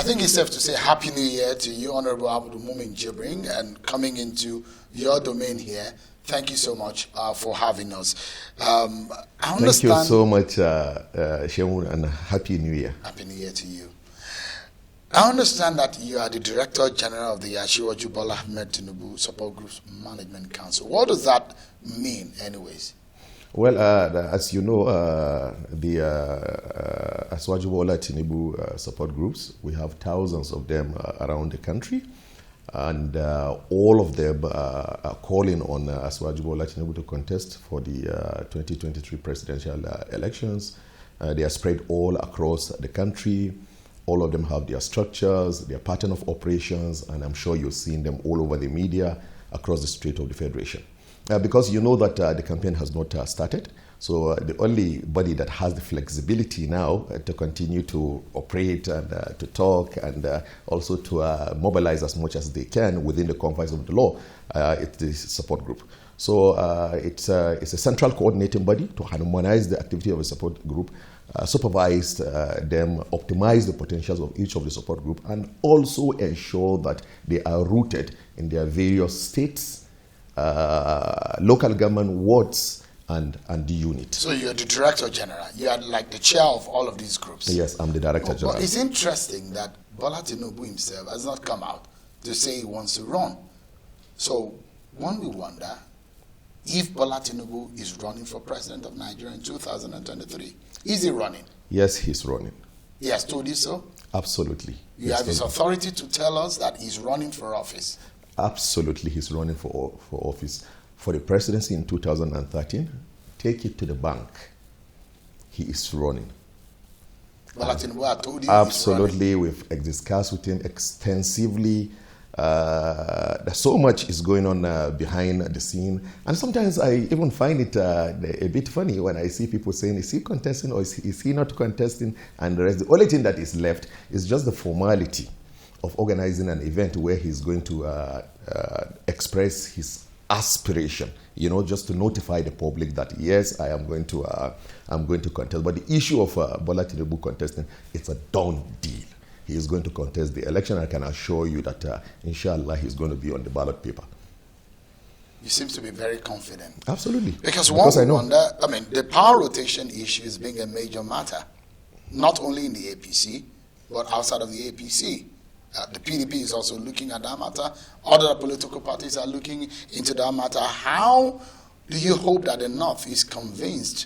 I think it's safe to say Happy New Year to you, Honorable Abdul Mumin Jibrin, and coming into your domain here. Thank you so much for having us. I understand. Thank you so much, Shemun, and Happy New Year. Happy New Year to you. I understand that you are the Director General of the Asiwaju Bola Tinubu Support Group's Management Council. What does that mean, anyways? Well, as you know, the Asiwaju Bola Tinubu support groups, we have thousands of them around the country, and all of them are calling on Asiwaju Bola Tinubu to contest for the 2023 presidential elections. They are spread all across the country. All of them have their structures, their pattern of operations, and I'm sure you've seen them all over the media across the street of the Federation. Because you know that the campaign has not started, so the only body that has the flexibility now to continue to operate and to talk and also to mobilize as much as they can within the confines of the law, it's the support group. So it's a central coordinating body to harmonize the activity of a support group, supervise them, optimize the potentials of each of the support group, and also ensure that they are rooted in their various states, local government wards, and the unit. So you're the Director General. You are like the chair of all of these groups. Yes, I'm the Director General. But it's interesting that Bola Tinubu himself has not come out to say he wants to run. So one will wonder if Bola Tinubu is running for president of Nigeria in 2023. Is he running? Yes, he's running. He has told you so? Absolutely. You have his authority to tell us that he's running for office? Absolutely, he's running for office. For the presidency in 2013, take it to the bank. He is running. Bola Tinubu had told you absolutely, we've discussed with him extensively. So much is going on behind the scene, and sometimes I even find it a bit funny when I see people saying, is he contesting or is he not contesting, and the rest. The only thing that is left is just the formality of organizing an event where he's going to express his aspiration, just to notify the public that yes, I am going to contest. But the issue of Bola Tinubu contesting, it's a done deal. He is going to contest the election. I can assure you that, inshallah, he's going to be on the ballot paper. You seem to be very confident. Absolutely. Because one would wonder, the power rotation issue is being a major matter, not only in the APC, but outside of the APC. The PDP is also looking at that matter. Other political parties are looking into that matter. How do you hope that the North is convinced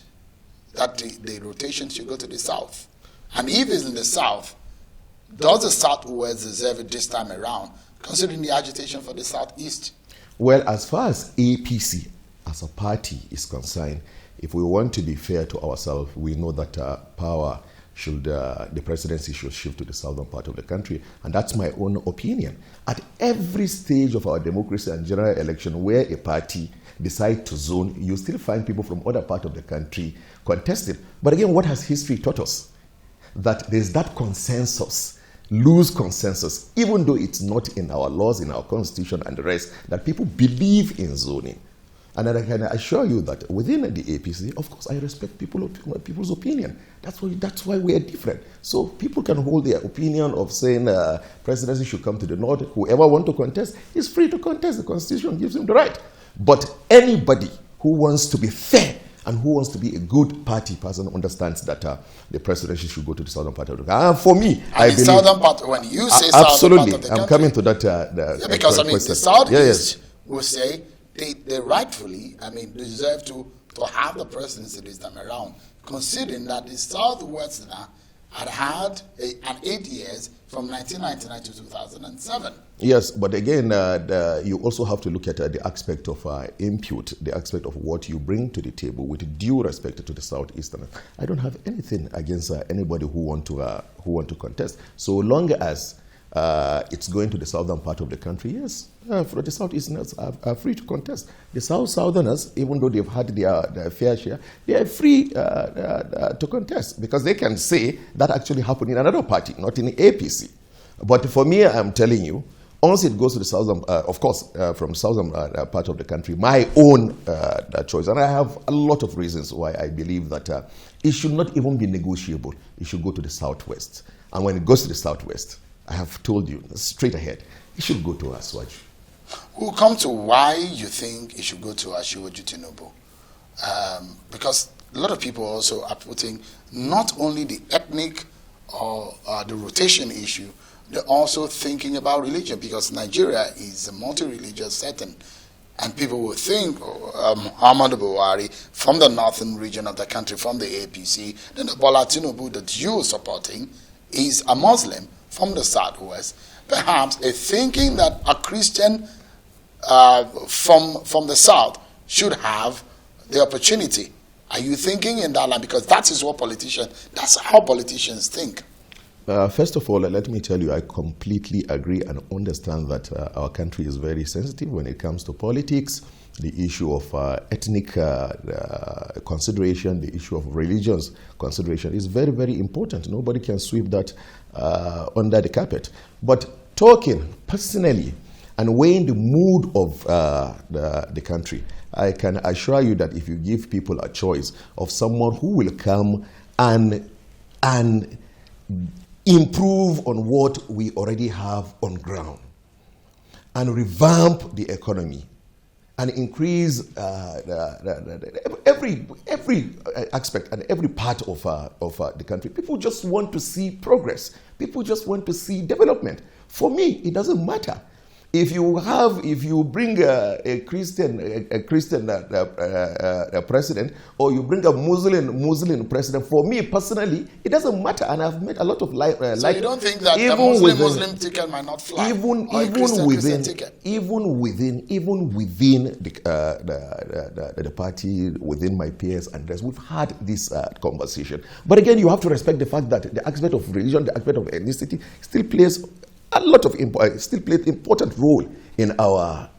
that the rotation should go to the South? And if it's in the South, does the Southwest deserve it this time around, considering the agitation for the Southeast? Well, as far as APC as a party is concerned, if we want to be fair to ourselves, we know that the presidency should shift to the southern part of the country, and that's my own opinion. At every stage of our democracy and general election where a party decides to zone, you still find people from other parts of the country contesting. But again, what has history taught us? That there's that consensus, loose consensus, even though it's not in our laws, in our constitution and the rest, that people believe in zoning. And I can assure you that within the APC, of course, I respect people's opinion. That's why we are different. So people can hold their opinion of saying presidency should come to the North. Whoever wants to contest is free to contest. The Constitution gives him the right. But anybody who wants to be fair and who wants to be a good party person understands that the presidency should go to the southern part of the country. And for me, I believe... southern part, when you say absolutely, southern part of the country... I'm coming to that. Because, the Southeast will say they rightfully, deserve to have the presidency this time around, considering that the Southwest had an 8 years from 1999 to 2007. Yes, but again, you also have to look at the aspect of input, the aspect of what you bring to the table with due respect to the Southeastern. I don't have anything against anybody who want to contest, so long as it's going to the southern part of the country. Yes, for the Southeasterners are free to contest. The Southerners, even though they've had their fair share, they are free to contest because they can say that actually happened in another party, not in the APC. But for me, I'm telling you, once it goes to the southern, of course, from southern part of the country, my own choice, and I have a lot of reasons why I believe that it should not even be negotiable. It should go to the Southwest. And when it goes to the Southwest, I have told you straight ahead, he should go to Aswaju. We'll come to why you think it should go to Asiwaju Tinubu. Because a lot of people also are putting not only the ethnic or the rotation issue, they're also thinking about religion, because Nigeria is a multi-religious setting. And people will think Muhammadu Buhari from the northern region of the country, from the APC, then the Bola Tinubu that you're supporting is a Muslim from the southwest. Perhaps a thinking that a Christian from the south should have the opportunity. Are you thinking in that line? Because that's how politicians think. First of all, let me tell you, I completely agree and understand that our country is very sensitive when it comes to politics. The issue of ethnic consideration, the issue of religious consideration is very, very important. Nobody can sweep that under the carpet. But talking personally and weighing the mood of the country, I can assure you that if you give people a choice of someone who will come and improve on what we already have on ground and revamp the economy and increase every aspect and every part of the country. People just want to see progress. People just want to see development. For me, it doesn't matter. If you bring a Christian president, or you bring a Muslim president, for me personally, it doesn't matter. And I've met a lot of so you don't think that a Muslim ticket might not fly, even within the party, within my peers and rest, we've had this conversation. But again, you have to respect the fact that the aspect of religion, the aspect of ethnicity, still plays important role in our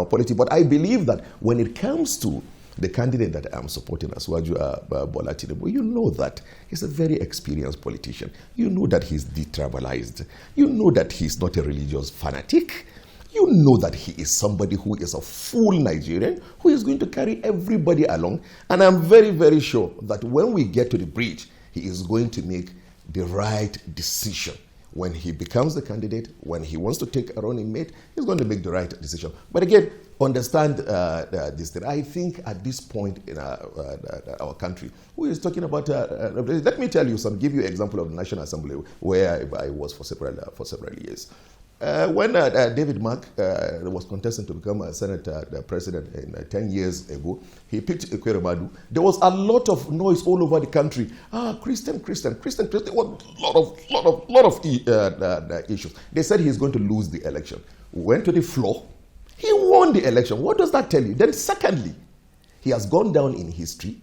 polity. But I believe that when it comes to the candidate that I'm supporting, Asiwaju Bola Tinubu, you know that he's a very experienced politician. You know that he's detribalized. You know that he's not a religious fanatic. You know that he is somebody who is a full Nigerian, who is going to carry everybody along. And I'm very, very sure that when we get to the bridge, he is going to make the right decision. When he becomes the candidate, when he wants to take a running mate, he's going to make the right decision. But again, understand this thing. I think at this point in our country, who is talking about, let me tell you give you an example of the National Assembly where I was for several years. When David Mark was contesting to become a Senate president 10 years ago, he picked Ekweremadu. There was a lot of noise all over the country. Christian. There was a lot of issues. They said he's going to lose the election. Went to the floor. He won the election. What does that tell you? Then secondly, he has gone down in history.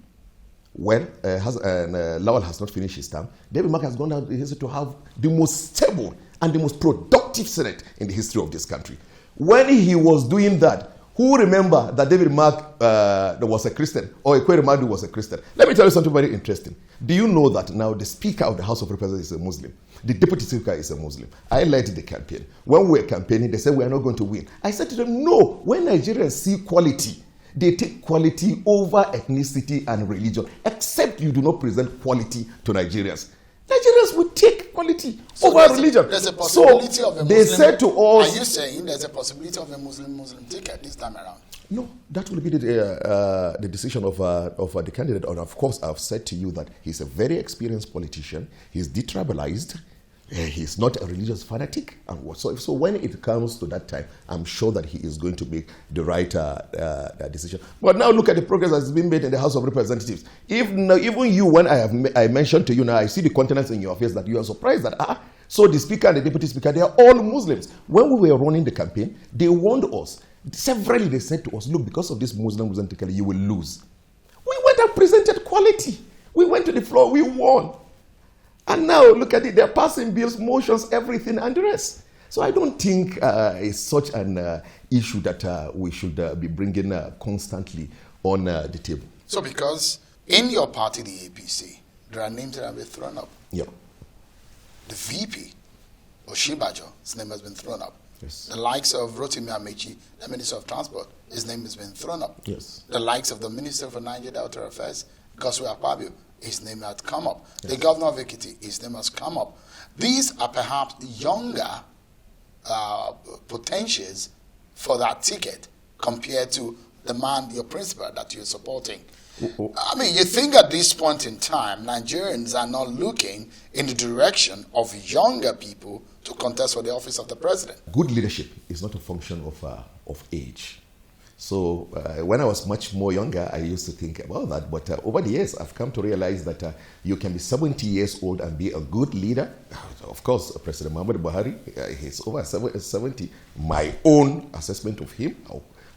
When Lawal has not finished his term, David Mark has gone down in history to have the most stable and the most productive Senate in the history of this country. When he was doing that, who remember that David Mark was a Christian or Ekweremadu was a Christian? Let me tell you something very interesting. Do you know that now the Speaker of the House of Representatives is a Muslim? The Deputy Speaker is a Muslim. I led the campaign. When we were campaigning, they said we are not going to win. I said to them, no, when Nigerians see quality, they take quality over ethnicity and religion, except you do not present quality to Nigerians. Nigerians will take quality over religion. There's a possibility of a Muslim. They said to us, are you saying there's a possibility of a Muslim ticket this time around? No, that will be the decision of the candidate. And of course, I've said to you that he's a very experienced politician. He's detribalized. He's not a religious fanatic. And so when it comes to that time, I'm sure that he is going to make the right decision. But now look at the progress that's been made in the House of Representatives. Even you, when I mentioned to you now, I see the countenance in your face that you are surprised that, so the Speaker and the Deputy Speaker, they are all Muslims. When we were running the campaign, they warned us. Severally, they said to us, look, because of this Muslim ticket, you will lose. We went and presented quality. We went to the floor, we won. And now, look at it, they're passing bills, motions, everything, and the rest. So I don't think it's such an issue that we should be bringing constantly on the table. So because in your party, the APC, there are names that have been thrown up. Yeah. The VP, Oshibajo, his name has been thrown up. Yes. The likes of Rotimi Amechi, the Minister of Transport, his name has been thrown up. Yes. The likes of the Minister for Niger Delta Affairs, Goswe Akpabio, his name has come up. Yes. The Governor of Ekiti, his name has come up. these are perhaps younger potentials for that ticket compared to the man, your principal, that you're supporting. I mean, you think at this point in time, Nigerians are not looking in the direction of younger people to contest for the office of the president. Good leadership is not a function of age. So when I was much more younger, I used to think about that. But over the years, I've come to realize that you can be 70 years old and be a good leader. Of course, President Muhammad Buhari, he's over 70. My own assessment of him,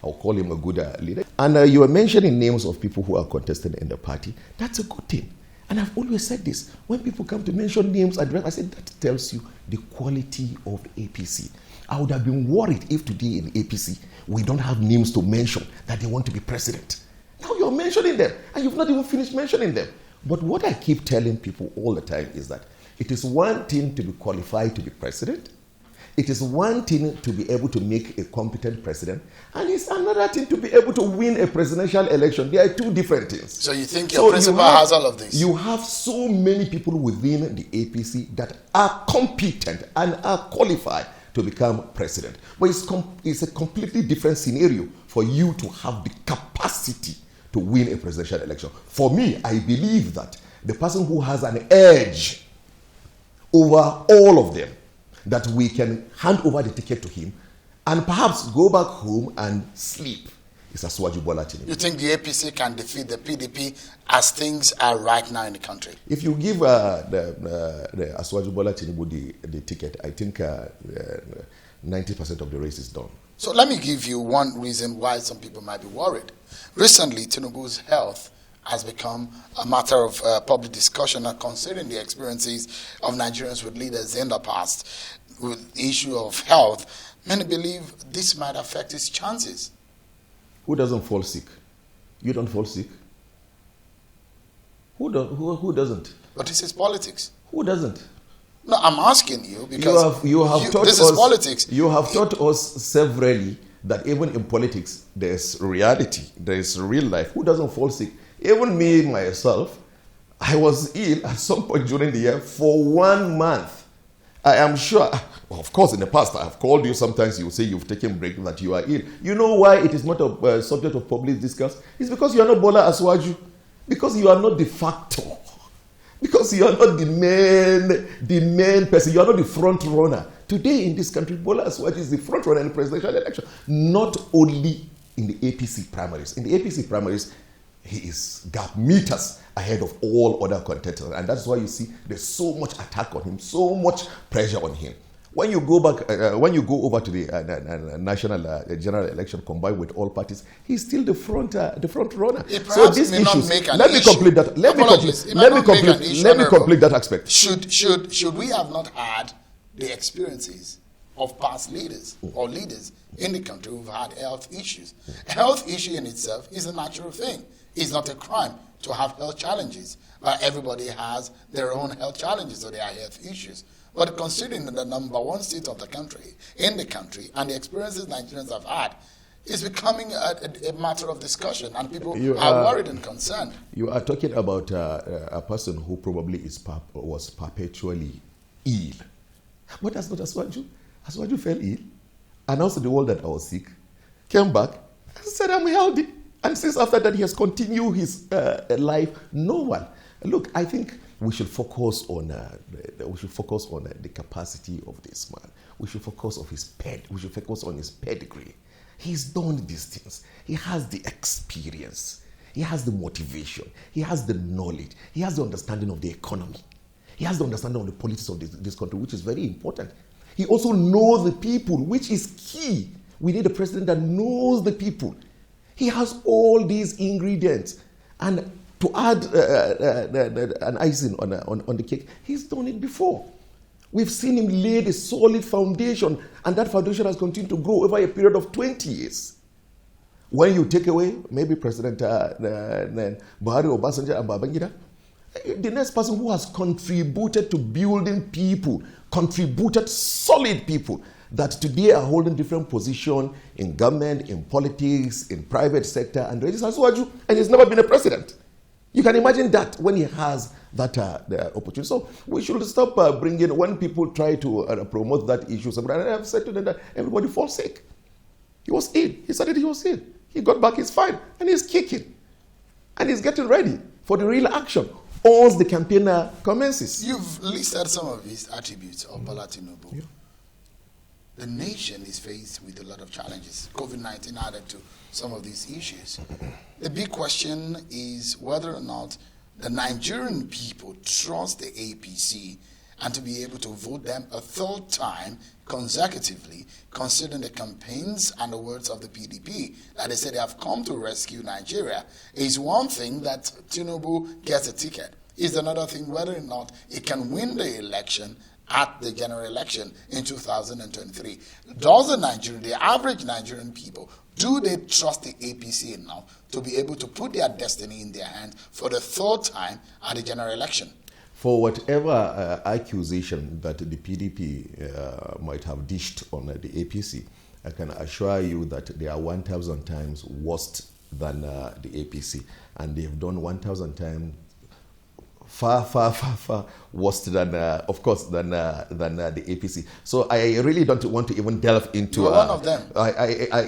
I'll call him a good leader. And you were mentioning names of people who are contesting in the party. That's a good thing. And I've always said this. When people come to mention names, I said that tells you the quality of the APC. I would have been worried if today in APC, we don't have names to mention that they want to be president. Now you're mentioning them, and you've not even finished mentioning them. But what I keep telling people all the time is that it is one thing to be qualified to be president. It is one thing to be able to make a competent president, and it's another thing to be able to win a presidential election. They are two different things. So you think your principal has all of this? You have so many people within the APC that are competent and are qualified to become president. But it's a completely different scenario for you to have the capacity to win a presidential election. For me, I believe that the person who has an edge over all of them, that we can hand over the ticket to him and perhaps go back home and sleep, is Asiwaju Bola Tinubu. You think the APC can defeat the PDP as things are right now in the country? If you give the Asiwaju Bola Tinubu the ticket, I think 90% of the race is done. So let me give you one reason why some people might be worried. Recently, Tinubu's health has become a matter of public discussion, and considering the experiences of Nigerians with leaders in the past with the issue of health, many believe this might affect his chances. Who doesn't fall sick? You don't fall sick? Who doesn't? But this is politics. Who doesn't? No, I'm asking you because you have taught this us, is politics. You have taught us severally that even in politics, there's reality, there's real life. Who doesn't fall sick? Even me, myself, I was ill at some point during the year for 1 month. I am sure, of course, in the past, I have called you. Sometimes you say you've taken a break, that you are ill. You know why it is not a subject of public discourse? It's because you are not Bola Asiwaju. Because you are not the factor. Because you are not the main person. You are not the front runner. Today in this country, Bola Asiwaju is the front runner in the presidential election. Not only in the APC primaries. In the APC primaries, he is gap meters ahead of all other contenders. And that's why you see there's so much attack on him, so much pressure on him. When you go back, when you go over to the national general election combined with all parties, he's still the front runner. So this issues. Let me complete that. Let me complete that aspect. Should we have not had the experiences of past leaders or leaders in the country who've had health issues? A health issue in itself is a natural thing. It's not a crime to have health challenges. Everybody has their own health challenges, so they are health issues. But considering the number one state of the country, in the country, and the experiences Nigerians have had, it's becoming a matter of discussion, and people are worried and concerned. You are talking about a person who probably was perpetually ill. But that's not Asiwaju. Asiwaju fell ill, announced to the world that I was sick, came back, and said I'm healthy. And since after that, he has continued his life normal. Look, I think we should focus on the capacity of this man. We should focus on his pedigree. He's done these things. He has the experience. He has the motivation. He has the knowledge. He has the understanding of the economy. He has the understanding of the politics of this country, which is very important. He also knows the people, which is key. We need a president that knows the people. He has all these ingredients. And to add an icing on the cake, he's done it before. We've seen him lay a solid foundation, and that foundation has continued to grow over a period of 20 years. When you take away maybe President Buhari, Obasanjo, and Babangida, the next person who has contributed to building people, contributed solid people, that today are holding different positions in government, in politics, in private sector, and this is Asiwaju, and he's never been a president. You can imagine that when he has that the opportunity. So we should stop bringing, when people try to promote that issue, and I have said to them that everybody falls sick. He was ill. He said that he was ill. He got back, he's fine, and he's kicking. And he's getting ready for the real action once the campaign commences. You've listed some of his attributes of Bola Tinubu. Yeah. The nation is faced with a lot of challenges. COVID-19 added to some of these issues. The big question is whether or not the Nigerian people trust the APC and to be able to vote them a third time consecutively, considering the campaigns and the words of the PDP that they said they have come to rescue Nigeria. Is one thing that Tinubu gets a ticket. Is another thing whether or not he can win the election at the general election in 2023. Does the average Nigerian people, do they trust the APC enough to be able to put their destiny in their hands for the third time at the general election? For whatever accusation that the PDP might have dished on the APC, I can assure you that they are 1,000 times worse than the APC. And they have done 1,000 times far worse than, of course, than the APC. So I really don't want to even delve into. You were one of them.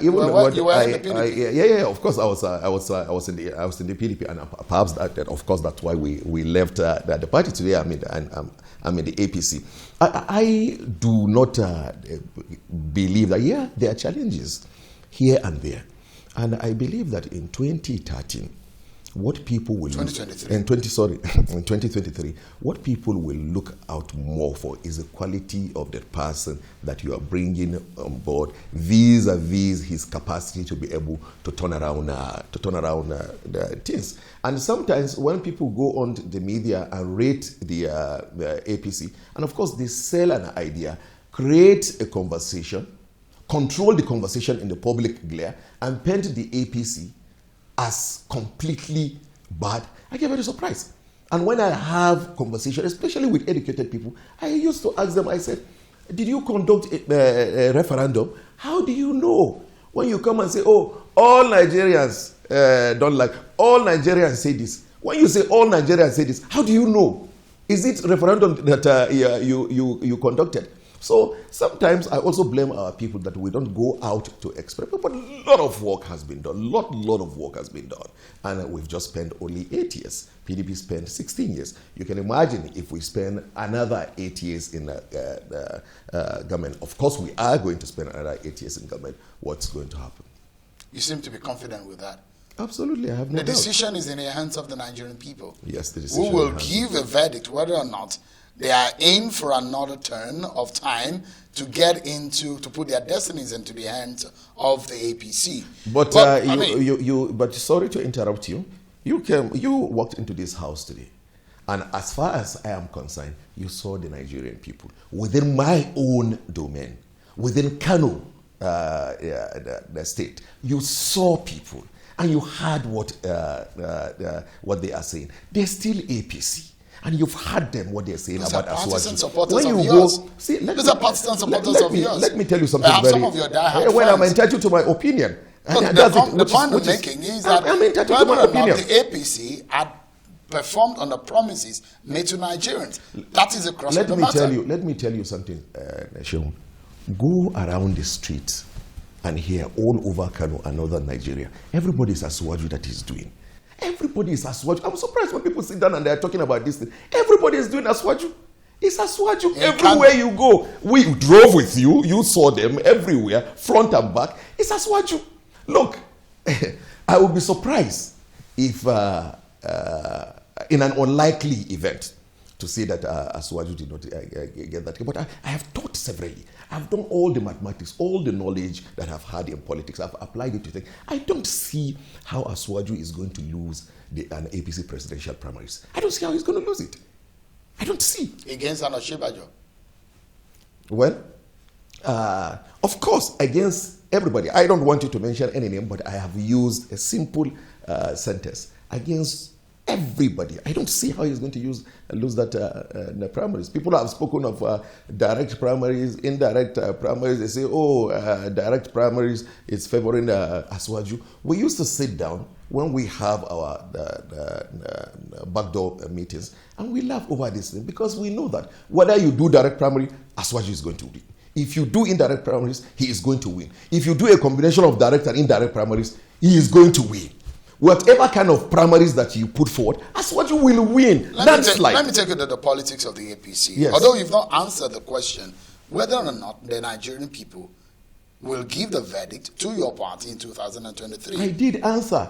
You were in the PDP. Yeah. Of course, I was in the PDP, and perhaps that of course that's why we left the party today. I'm in the APC. I do not believe that there are challenges here and there, and I believe that in 2013. What people will 2023. In 2023, what people will look out more for is the quality of the person that you are bringing on board, vis-a-vis his capacity to be able to turn around the things. And sometimes when people go on the media and rate the APC, and of course they sell an idea, create a conversation, control the conversation in the public glare, and paint the APC as completely bad, I get very surprised. And when I have conversation, especially with educated people, I used to ask them, I said, did you conduct a referendum? How do you know? When you come and say, oh, all Nigerians don't like, all Nigerians say this. When you say all Nigerians say this, how do you know? Is it referendum that you conducted? So sometimes I also blame our people that we don't go out to experiment. But a lot of work has been done. Lot of work has been done. And we've just spent only 8 years. PDP spent 16 years. You can imagine if we spend another 8 years in the government. Of course, we are going to spend another 8 years in government. What's going to happen? You seem to be confident with that. Absolutely, I have no doubt. The decision is in the hands of the Nigerian people. Yes, the decision. Who will give a verdict whether or not they are in for another turn of time to get into, to put their destinies into the hands of the APC. But but sorry to interrupt you. You walked into this house today, and as far as I am concerned, you saw the Nigerian people within my own domain, within Kano, the state. You saw people, and you heard what they are saying. They're still APC. And you've heard them, what they're saying about Aswaju. When you go, these are partisan supporters of yours. Let me tell you something some of your I'm entitled to my opinion. The point I'm making is that the APC had performed on the promises made to Nigerians. That is a cross of the matter. Let me tell you something, Nashon. Go around the streets and hear all over Kano and northern Nigeria. Everybody's Aswaju that is doing. Everybody is Aswaju. I'm surprised when people sit down and they're talking about this thing. Everybody is doing Aswaju. It's Aswaju everywhere you go. We drove with you. You saw them everywhere, front and back. It's Aswaju. Look, I would be surprised if in an unlikely event to say that Aswaju did not get that. But I have taught severally. I've done all the mathematics, all the knowledge that I've had in politics. I've applied it to things. I don't see how Aswaju is going to lose an APC presidential primaries. I don't see how he's going to lose it. I don't see. Against Anoshibajo? Well, of course, against everybody. I don't want you to mention any name, but I have used a simple sentence. Against Everybody. I don't see how he's going to lose that in the primaries. People have spoken of direct primaries, indirect primaries. They say, direct primaries is favoring Aswaju. We used to sit down when we have our backdoor meetings, and we laugh over this thing because we know that whether you do direct primary, Aswaju is going to win. If you do indirect primaries, he is going to win. If you do a combination of direct and indirect primaries, he is going to win. Whatever kind of primaries that you put forward, Aswaju will win. Let me take you to the politics of the APC. Yes. Although you've not answered the question whether or not the Nigerian people will give the verdict to your party in 2023. I did answer.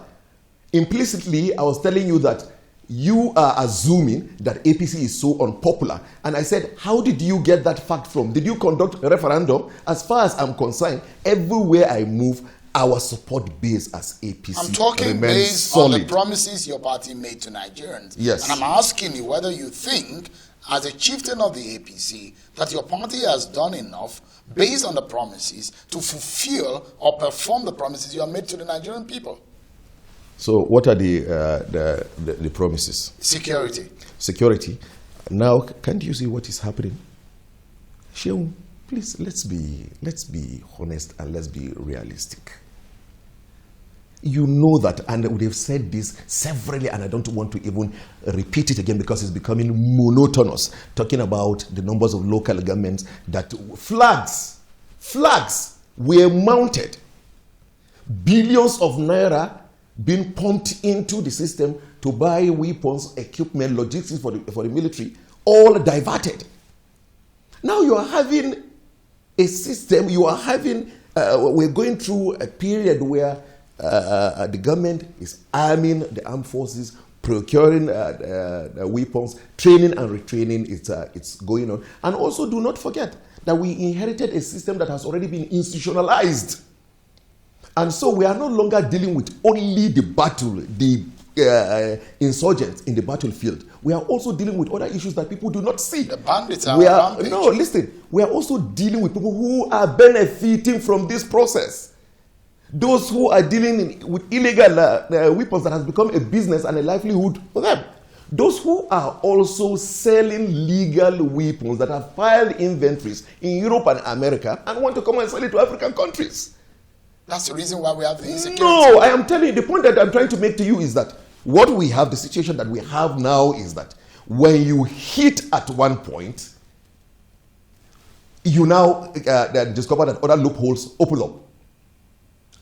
Implicitly, I was telling you that you are assuming that APC is so unpopular. And I said, how did you get that fact from? Did you conduct a referendum? As far as I'm concerned, everywhere I move, our support base as APC I'm talking based solid. on the promises your party made to Nigerians. Yes. And I'm asking you whether you think, as a chieftain of the APC, that your party has done enough based on the promises to fulfill or perform the promises you have made to the Nigerian people. So what are the promises? Security. Now, can't you see what is happening? Sheung, please, let's be honest and let's be realistic. You know that, and we've said this severally, and I don't want to even repeat it again because it's becoming monotonous, talking about the numbers of local governments that flags were mounted. Billions of naira being pumped into the system to buy weapons, equipment, logistics for the military, all diverted. Now you are having a system, we're going through a period where the government is arming the armed forces, procuring weapons, training and retraining, it's going on. And also do not forget that we inherited a system that has already been institutionalized. And so we are no longer dealing with only the battle, the insurgents in the battlefield. We are also dealing with other issues that people do not see. The bandits are rampage. No, listen. We are also dealing with people who are benefiting from this process. Those who are dealing with illegal weapons that has become a business and a livelihood for them. Those who are also selling legal weapons that have filed inventories in Europe and America and want to come and sell it to African countries. That's the reason why we have the insecurity. No, I am telling you, the point that I'm trying to make to you is that what we have, the situation that we have now is that when you hit at one point, you now discover that other loopholes open up.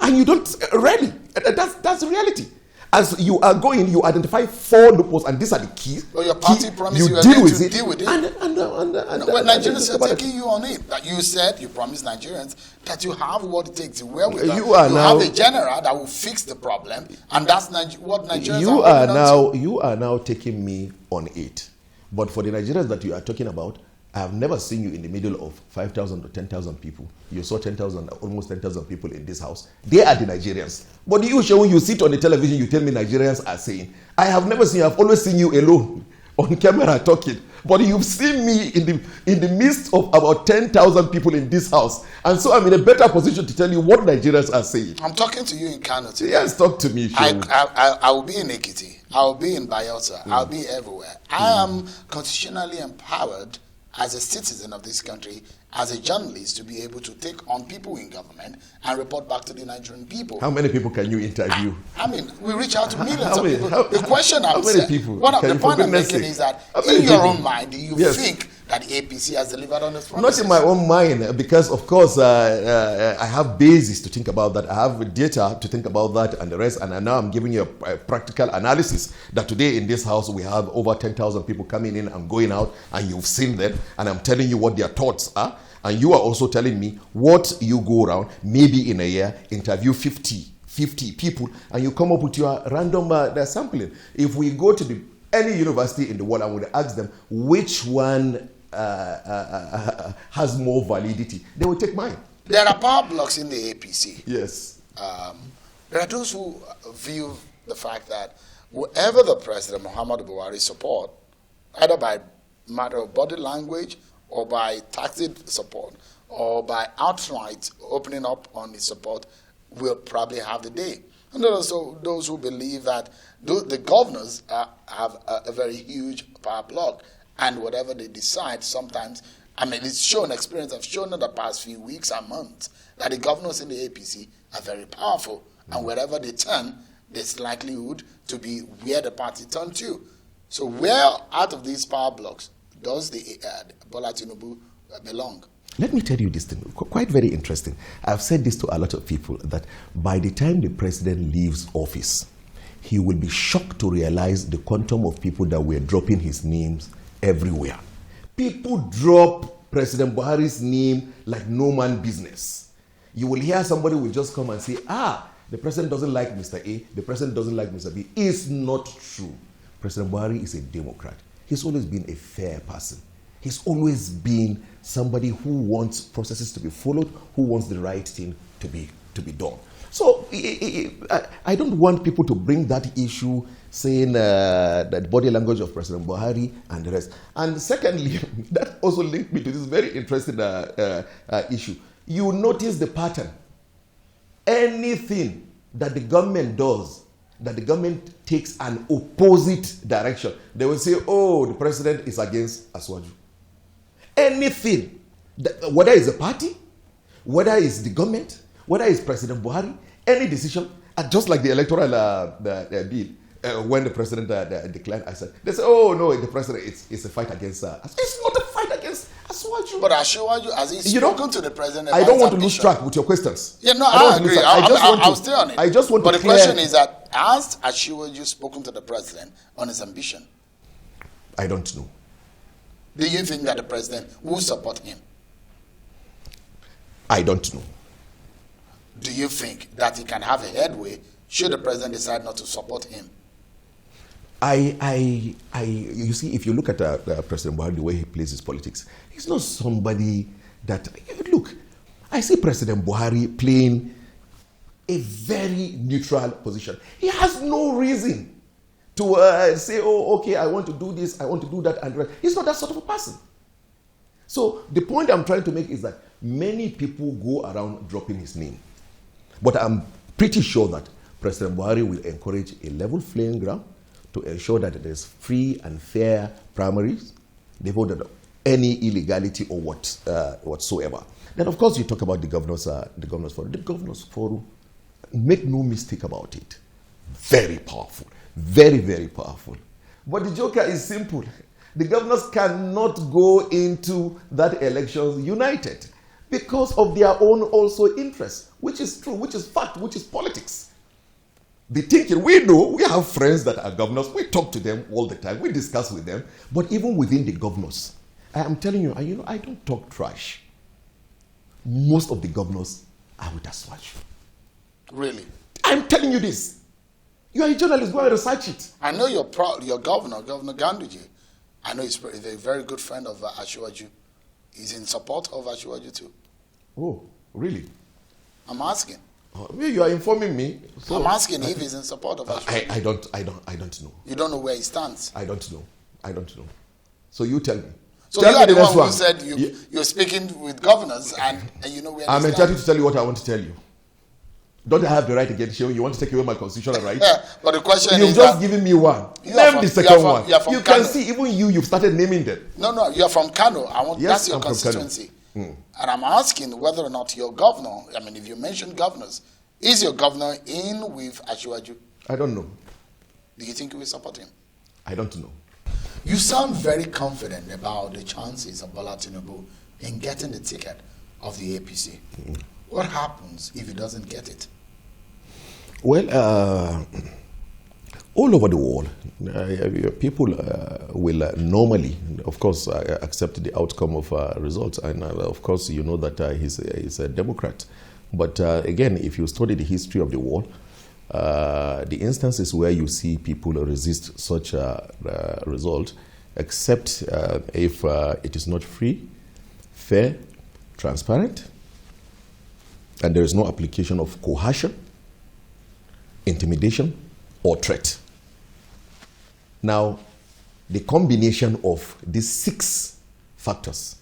And you don't really. That's the reality. As you are going, you identify 4 loopholes, and these are the keys. Well, your party promised you were going to deal with it. When Nigerians are taking you on it, that you said, you promised Nigerians that you have what it takes to wear with them. You have a general that will fix the problem, and that's what Nigerians are You are now taking me on it. But for the Nigerians that you are talking about, I have never seen you in the middle of 5,000 or 10,000 people. You saw 10,000, almost 10,000 people in this house. They are the Nigerians. But you, when you sit on the television, you tell me Nigerians are saying. I have never seen you. I've always seen you alone on camera talking. But you've seen me in the midst of about 10,000 people in this house. And so I'm in a better position to tell you what Nigerians are saying. I'm talking to you in Kano today. Yes, talk to me. I will be in Ekiti. I will be in Bayelsa. I'll be everywhere. I am constitutionally empowered as a citizen of this country, as a journalist, to be able to take on people in government and report back to the Nigerian people. How many people can you interview? I mean, we reach out to millions of people. The question I'm saying, the point I'm making is that in your own mind, do you think that the APC has delivered on its promises? Not in my own mind, because of course I have basis to think about that. I have data to think about that and the rest. And now I'm giving you a practical analysis that today in this house we have over 10,000 people coming in and going out, and you've seen them. And I'm telling you what their thoughts are. And you are also telling me what you go around, maybe in a year, interview 50 people, and you come up with your random sampling. If we go to any university in the world and we ask them which one has more validity, they will take mine. There are power blocks in the APC. Yes. There are those who view the fact that whoever the President Muhammadu Buhari support, either by matter of body language or by tacit support or by outright opening up on his support, will probably have the day. And there are also those who believe that the governors have a very huge power block, and whatever they decide, sometimes, I mean, it's shown, experience have shown in the past few weeks and months that the governors in the APC are very powerful, and wherever they turn, there's likelihood to be where the party turn to. So where out of these power blocks does the Bola Tinubu belong? Let me tell you this thing, quite very interesting. I've said this to a lot of people, that by the time the president leaves office, he will be shocked to realize the quantum of people that were dropping his names everywhere. People drop President Buhari's name like no man business. You will hear somebody will just come and say, the president doesn't like Mr. A, the president doesn't like Mr. B. It's not true. President Buhari is a Democrat. He's always been a fair person. He's always been somebody who wants processes to be followed, who wants the right thing to be done. So I don't want people to bring that issue, saying that body language of President Buhari and the rest. And secondly, that also linked me to this very interesting issue. You notice the pattern. Anything that the government does, that the government takes an opposite direction, they will say, the president is against Aswaju. Anything, whether it's a party, whether it's the government, whether it's President Buhari, any decision, just like the electoral bill, when the president declined, I said, they say, no, the president, it's a fight against Aswaju. It's not a fight against Aswaju. But Aswaju, has he spoken to the president? I don't want to lose track with your questions. Yeah, no, I agree. I'll stay on it. I just want but to the question is that, has Aswaju spoken to the president on his ambition? I don't know. Do you think that the president will support him? I don't know. Do you think that he can have a headway should the president decide not to support him? You see, if you look at President Buhari, the way he plays his politics, he's not somebody that, look, I see President Buhari playing a very neutral position. He has no reason to say, okay, I want to do this, I want to do that, and he's not that sort of a person. So the point I'm trying to make is that many people go around dropping his name. But I'm pretty sure that President Buhari will encourage a level playing ground to ensure that there's free and fair primaries, devoid of any illegality or whatsoever. Then, of course, you talk about the governors forum. The governors forum, make no mistake about it, very powerful, very, very powerful. But the joker is simple. The governors cannot go into that election united because of their own also interests, which is true, which is fact, which is politics. The thinking, we know, we have friends that are governors, we talk to them all the time, we discuss with them, but even within the governors, I am telling you, I don't talk trash. Most of the governors are with Aswaju. Really? I'm telling you this. You are a journalist, go and research it. I know your governor, Governor Ganduje. I know he's a very good friend of Aswaju. He's in support of Aswaju too. Oh, really? I'm asking. You are informing me. So I'm asking if he's in support of Aswaju. I don't know. You don't know where he stands? I don't know. So you tell me. So you are the one who said you're speaking with governors and you know where I'm entitled to tell you what I want to tell you. Don't I have the right against you? You want to take away my constitutional right? Yeah, but the question You've just given me one. Name the second one. You can see, even you've started naming them. No, you're from Kano. Yes, that's your constituency. And I'm asking whether or not your governor, if you mention governors, is your governor in with Aswaju? I don't know. Do you think you will support him? I don't know. You sound very confident about the chances of Bola Tinubu in getting the ticket of the APC. What happens if he doesn't get it? Well, all over the world, people will normally, of course, accept the outcome of results. And of course, you know that he's a Democrat. But again, if you study the history of the world, the instances where you see people resist such a result, except if it is not free, fair, transparent, and there is no application of coercion, intimidation, or threat. Now, the combination of these 6 factors,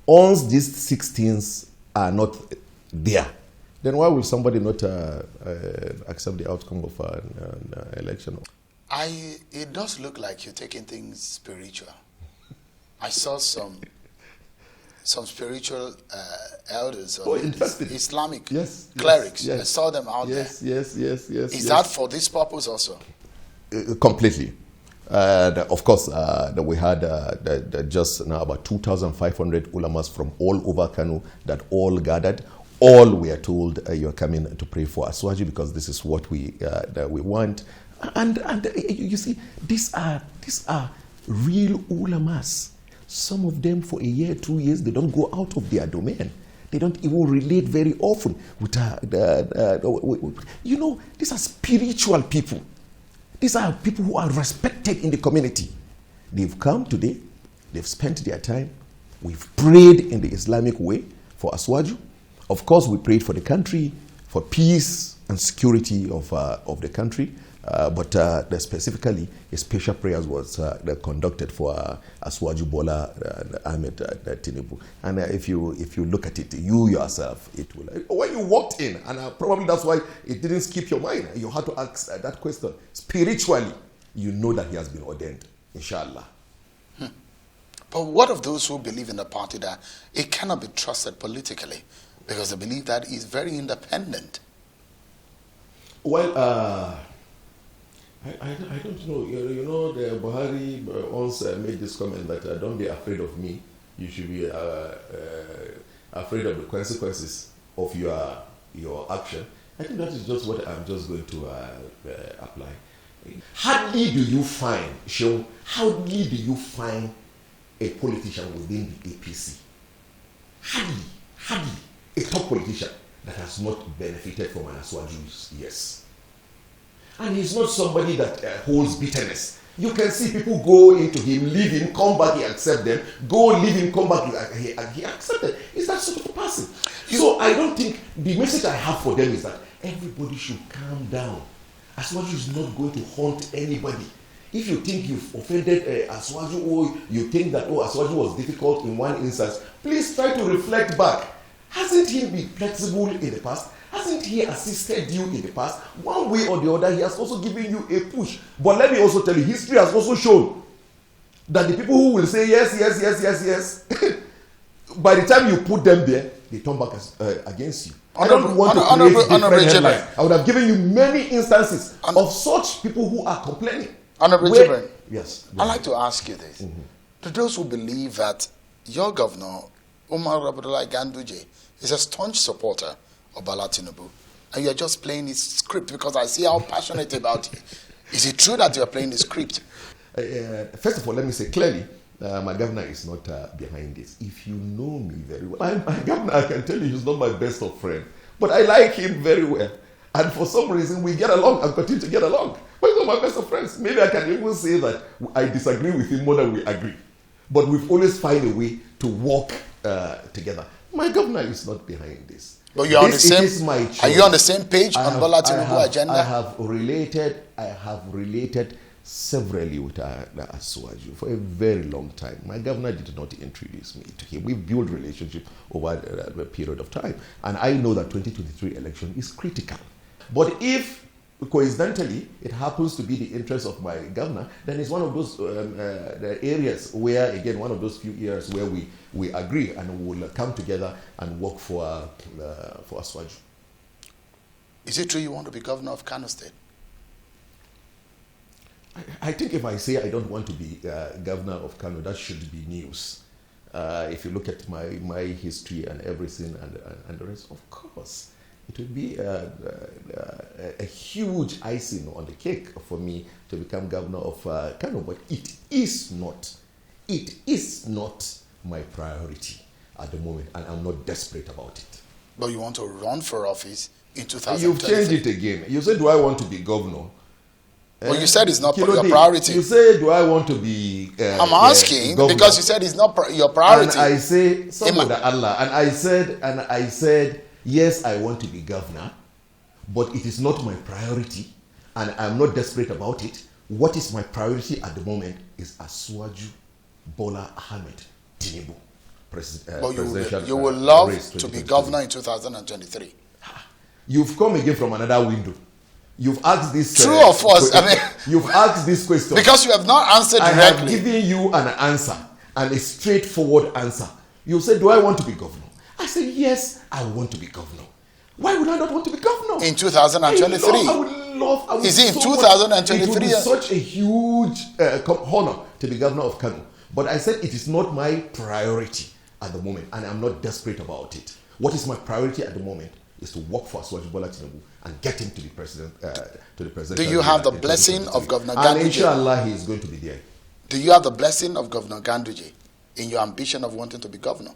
once these 6 things are not there, Then why will somebody not accept the outcome of an election? It does look like you're taking things spiritual. I saw some spiritual elders or Islamic clerics. Yes. I saw them out there. Yes. Is that for this purpose also? Completely. Of course, we had just now about 2,500 ulamas from all over Kano that all gathered. All we are told you're coming to pray for Aswaji because this is what we want. And you see, these are real ulamas. Some of them for a year, 2 years, they don't go out of their domain. They don't even relate very often with these are spiritual people. These are people who are respected in the community. They've come today. They've spent their time. We've prayed in the Islamic way for Aswaju. Of course, we prayed for the country, for peace and security of the country. But specifically, a special prayers was conducted for Aswaju Bola Ahmed Tinubu. And if you look at it, you yourself, it will. When you walked in, and probably that's why it didn't skip your mind. You had to ask that question. Spiritually, you know that he has been ordained, inshallah. But what of those who believe in the party that it cannot be trusted politically because they believe that it's very independent? Well, I don't know. You know, the Buhari once made this comment that don't be afraid of me. You should be afraid of the consequences of your action. I think that is just what I'm just going to apply. Hardly do you find a politician within the APC. Hardly a top politician that has not benefited from an Aswaju's yes. And he's not somebody that holds bitterness. You can see people go into him, leave him, come back, he accept them. Go, leave him, come back, he accept them. He's that sort of a person. So I don't think, the message I have for them is that everybody should calm down. Aswaju is not going to haunt anybody. If you think you've offended Aswaju, or you think that, Aswaju was difficult in one instance, please try to reflect back. Hasn't he been flexible in the past? Hasn't he assisted you in the past? One way or the other, he has also given you a push. But let me also tell you, history has also shown that the people who will say yes, by the time you put them there, they turn back against you. I don't want to create different headlines. I would have given you many instances of such people who are complaining. Honorable Jibrin, yes. I'd like to ask you this. To those who believe that your governor, Umar Abdullah Ganduje, is a staunch supporter of Bola Tinubu, and you're just playing his script because I see how passionate about it. Is it true that you're playing the script? First of all, let me say clearly, my governor is not behind this. If you know me very well, my governor, I can tell you, he's not my best of friend, but I like him very well. And for some reason, we get along and continue to get along. But he's not my best of friends. Maybe I can even say that I disagree with him more than we agree. But we've always found a way to work together. My governor is not behind this. But you're on the same. Are you on the same page on Bola Tinubu agenda? I have related severally with Aswaju for a very long time. My governor did not introduce me to him. We built relationship over a period of time, and I know that 2023 election is critical. But if coincidentally it happens to be the interest of my governor, then it's one of those areas where, again, one of those few areas where we agree and we will come together and work for Aswaju. Is it true you want to be governor of Kano State? I think if I say I don't want to be governor of Kano, that should be news. If you look at my history and everything and the rest, of course, it would be a huge icing on the cake for me to become governor of Kano, but it is not my priority at the moment, and I'm not desperate about it. But you want to run for office in 2023? You've changed it again. You said, do I want to be governor? Well, you said it's not your priority. You say, do I want to be I'm asking because you said it's not your priority. And I say, Allah, and I said, yes, I want to be governor, but it is not my priority, and I'm not desperate about it. What is my priority at the moment is Aswaju Bola Ahmed Tinubu, presidential. You will love to be governor in 2023. You've come again from another window. You've asked this. True or false? I mean, you've asked this question because you have not answered directly. I have given you an answer, and a straightforward answer. You said, "Do I want to be governor?" I said, "Yes, I want to be governor." Why would I not want to be governor? In 2023. I would love. Is it in 2023? It would be such a huge honor to be governor of Kano. But I said it is not my priority at the moment, and I'm not desperate about it. What is my priority at the moment is to work for Bola Tinubu and get him to the president. Do you have the blessing of Governor Ganduje? And inshallah, he is going to be there. Do you have the blessing of Governor Ganduje in your ambition of wanting to be governor?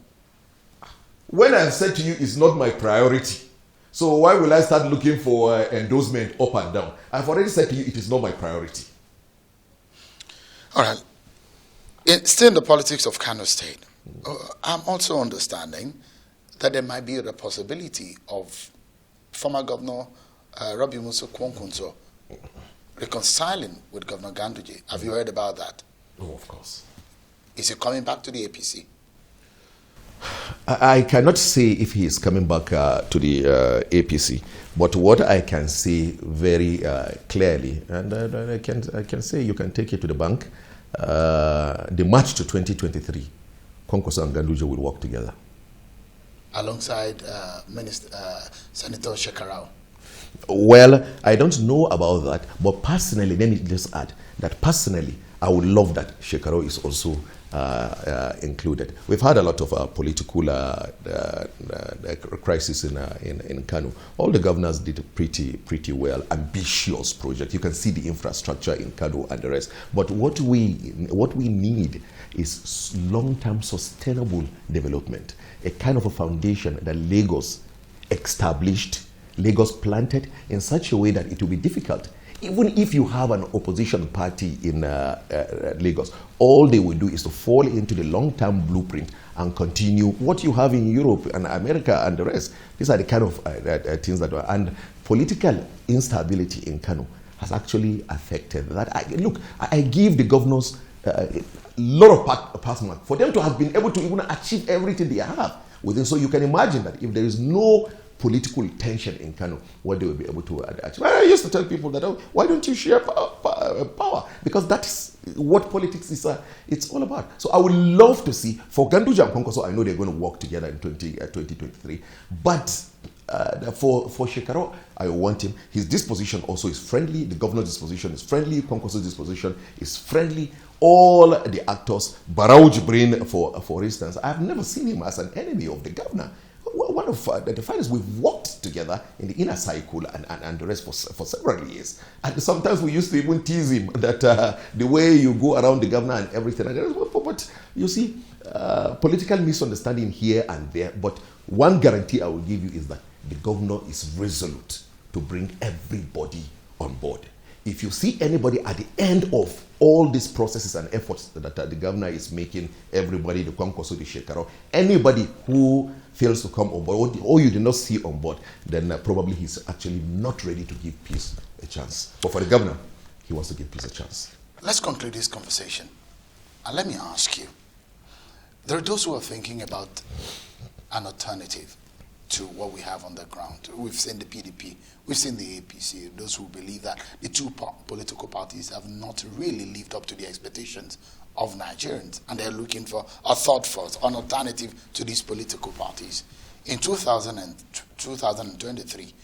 When I said to you, it's not my priority. So why will I start looking for endorsement up and down? I've already said to you, it is not my priority. All right. Still in the politics of Kano State, I'm also understanding that there might be the possibility of former Governor Rabi Musa Kwankunso reconciling with Governor Ganduje. Have you heard about that? Oh, of course. Is he coming back to the APC? I cannot say if he is coming back to the APC, but what I can say very clearly, and I can say you can take it to the bank, the March to 2023, Kwankwaso and Ganduje will work together. Alongside Senator Shekarau? Well, I don't know about that, but personally, let me just add that personally, I would love that Shekarau is also included. We've had a lot of political crisis in Kano. All the governors did pretty well. Ambitious project. You can see the infrastructure in Kano and the rest. But what we need is long-term sustainable development. A kind of a foundation that Lagos established, Lagos planted in such a way that it will be difficult. Even if you have an opposition party in Lagos, all they will do is to fall into the long-term blueprint and continue what you have in Europe and America and the rest. These are the kind of things that are. And political instability in Kano has actually affected that. I give the governors a lot of pass mark for them to have been able to even achieve everything they have within. So you can imagine that if there is no political tension in Kano, what they will be able to achieve. I used to tell people that, oh, why don't you share power? Because that's what politics is. It's all about. So I would love to see, for Ganduje and Kwankwaso, I know they're going to work together in 2023. But for Shekarau, I want him. His disposition also is friendly. The governor's disposition is friendly. Kwankwaso's disposition is friendly. All the actors, Barau Jibrin, for instance, I've never seen him as an enemy of the governor. One of the finest, we've worked together in the inner cycle and the rest for several years. And sometimes we used to even tease him that the way you go around the governor and everything. But you see, political misunderstanding here and there. But one guarantee I will give you is that the governor is resolute to bring everybody on board. If you see anybody at the end of all these processes and efforts that the governor is making, everybody, the Kwankwaso, the Shekarau, anybody who fails to come on board, or you do not see on board, then probably he's actually not ready to give peace a chance. But for the governor, he wants to give peace a chance. Let's conclude this conversation. And let me ask you, there are those who are thinking about an alternative to what we have on the ground. We've seen the PDP, we've seen the APC, those who believe that the two political parties have not really lived up to the expectations of Nigerians, and they're looking for a thought for an alternative to these political parties. In 2023,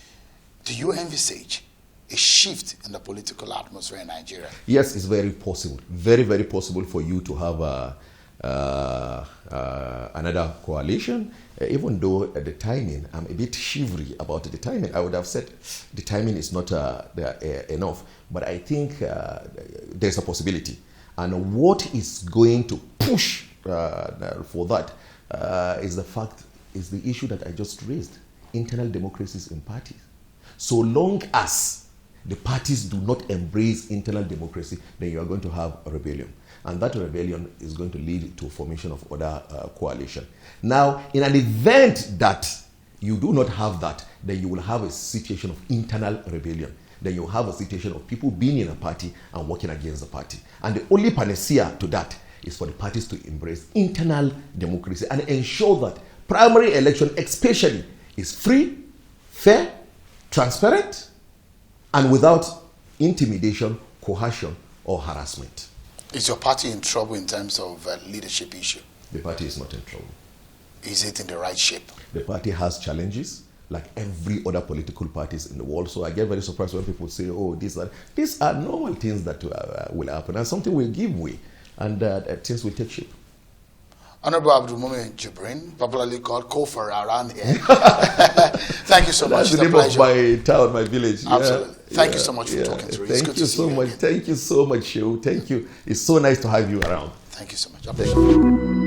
do you envisage a shift in the political atmosphere in Nigeria? Yes, it's very possible. Very, very possible for you to have another coalition, even though the timing, I'm a bit shivery about the timing. I would have said the timing is not enough, but I think there's a possibility. And what is going to push for that is the issue that I just raised, internal democracies in parties. So long as the parties do not embrace internal democracy, then you are going to have a rebellion. And that rebellion is going to lead to formation of other coalition. Now, in an event that you do not have that, then you will have a situation of internal rebellion. Then you have a situation of people being in a party and working against the party. And the only panacea to that is for the parties to embrace internal democracy and ensure that primary election especially is free, fair, transparent, and without intimidation, coercion, or harassment. Is your party in trouble in terms of leadership issue? The party is not in trouble. Is it in the right shape? The party has challenges like every other political parties in the world. So I get very surprised when people say, oh, these are normal things that will happen, and something will give way, and things will take shape. Honorable Abdul Mumin Jibrin, popularly called Kofor around here. Thank you so much. That's the name of my town, my village. Absolutely. Thank you so much for talking through. Thank you so much. Thank you so much, Shehu. Thank you. It's so nice to have you around. Thank you so much. I appreciate it.